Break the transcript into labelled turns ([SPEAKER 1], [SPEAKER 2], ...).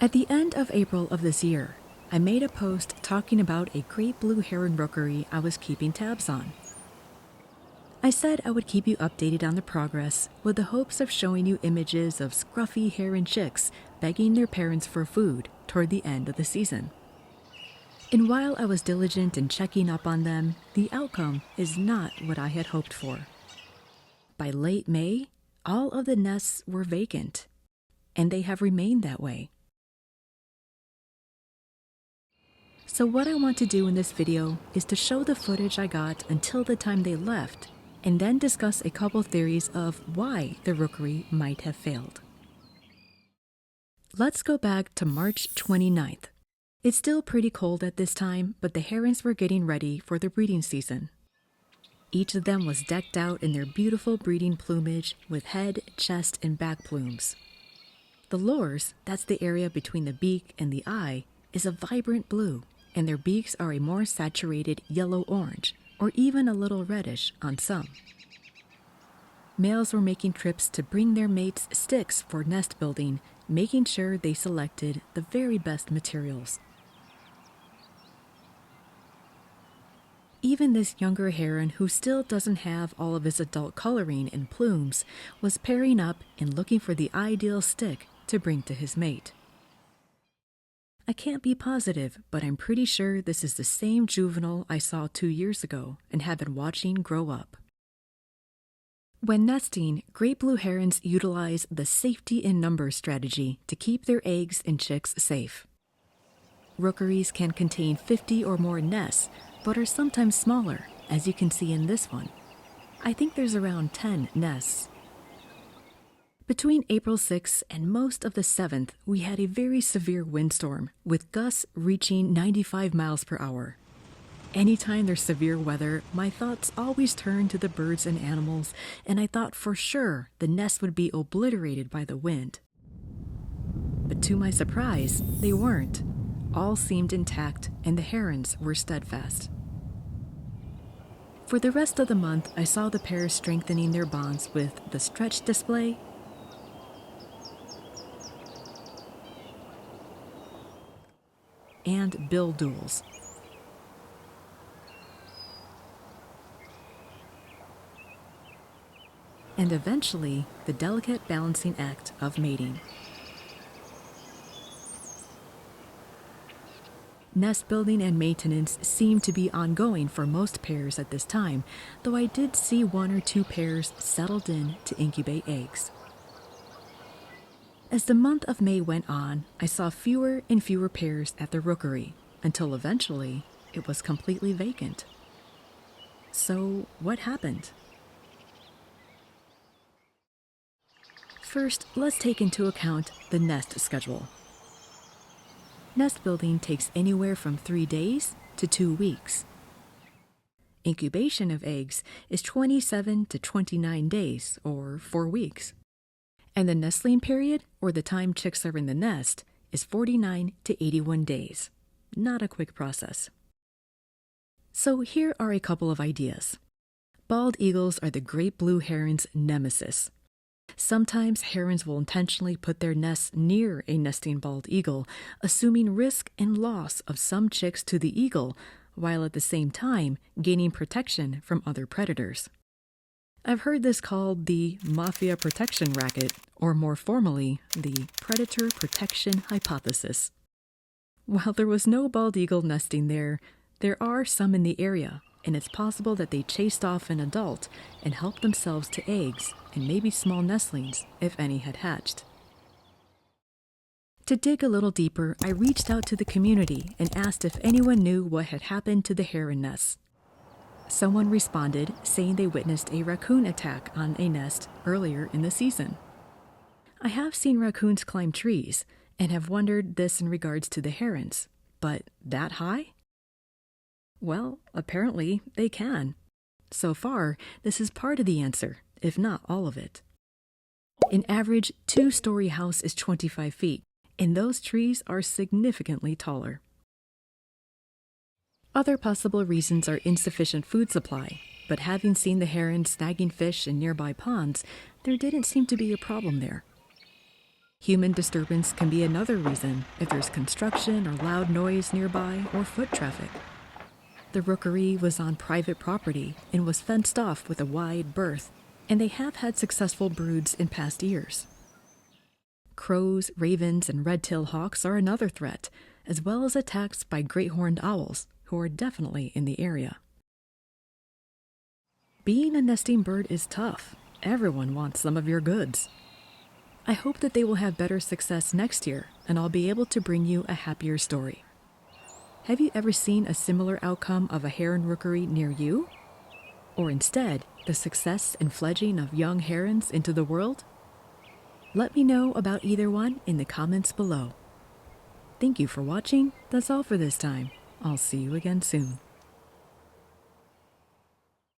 [SPEAKER 1] At the end of April of this year, I made a post talking about a great blue heron rookery I was keeping tabs on. I said I would keep you updated on the progress with the hopes of showing you images of scruffy heron chicks begging their parents for food toward the end of the season. And while I was diligent in checking up on them, the outcome is not what I had hoped for. By late May, all of the nests were vacant, and they have remained that way. So what I want to do in this video is to show the footage I got until the time they left, and then discuss a couple theories of why the rookery might have failed. Let's go back to March 29th. It's still pretty cold at this time, but the herons were getting ready for the breeding season. Each of them was decked out in their beautiful breeding plumage with head, chest, and back plumes. The lores, that's the area between the beak and the eye, is a vibrant blue, and their beaks are a more saturated yellow-orange, or even a little reddish on some. Males were making trips to bring their mates sticks for nest building, making sure they selected the very best materials. Even this younger heron, who still doesn't have all of his adult coloring and plumes, was pairing up and looking for the ideal stick to bring to his mate. I can't be positive, but I'm pretty sure this is the same juvenile I saw 2 years ago and have been watching grow up. When nesting, great blue herons utilize the safety in numbers strategy to keep their eggs and chicks safe. Rookeries can contain 50 or more nests, but are sometimes smaller, as you can see in this one. I think there's around 10 nests. Between April 6th and most of the 7th, we had a very severe windstorm, with gusts reaching 95 miles per hour. Anytime there's severe weather, my thoughts always turn to the birds and animals, and I thought for sure the nest would be obliterated by the wind. But to my surprise, they weren't. All seemed intact, and the herons were steadfast. For the rest of the month, I saw the pairs strengthening their bonds with the stretch display and bill duels. And eventually, the delicate balancing act of mating. Nest building and maintenance seem to be ongoing for most pairs at this time, though I did see 1 or 2 pairs settled in to incubate eggs. As the month of May went on, I saw fewer and fewer pairs at the rookery, until eventually it was completely vacant. So what happened? First, let's take into account the nest schedule. Nest building takes anywhere from 3 days to 2 weeks. Incubation of eggs is 27 to 29 days, or 4 weeks. And the nestling period, or the time chicks are in the nest, is 49 to 81 days. Not a quick process. So here are a couple of ideas. Bald eagles are the great blue heron's nemesis. Sometimes herons will intentionally put their nests near a nesting bald eagle, assuming risk and loss of some chicks to the eagle, while at the same time gaining protection from other predators. I've heard this called the mafia protection racket, or more formally, the predator protection hypothesis. While there was no bald eagle nesting there are some in the area, and it's possible that they chased off an adult and helped themselves to eggs and maybe small nestlings, if any had hatched. To dig a little deeper, I reached out to the community and asked if anyone knew what had happened to the heron nests. Someone responded saying they witnessed a raccoon attack on a nest earlier in the season. I have seen raccoons climb trees and have wondered this in regards to the herons, but that high? Well, apparently they can. So far, this is part of the answer, if not all of it. An average 2-story house is 25 feet, and those trees are significantly taller. Other possible reasons are insufficient food supply, but having seen the herons snagging fish in nearby ponds, there didn't seem to be a problem there. Human disturbance can be another reason if there's construction or loud noise nearby or foot traffic. The rookery was on private property and was fenced off with a wide berth, and they have had successful broods in past years. Crows, ravens, and red-tailed hawks are another threat, as well as attacks by great-horned owls, who are definitely in the area. Being a nesting bird is tough. Everyone wants some of your goods. I hope that they will have better success next year, and I'll be able to bring you a happier story. Have you ever seen a similar outcome of a heron rookery near you? Or instead, the success and fledging of young herons into the world? Let me know about either one in the comments below. Thank you for watching. That's all for this time. I'll see you again soon.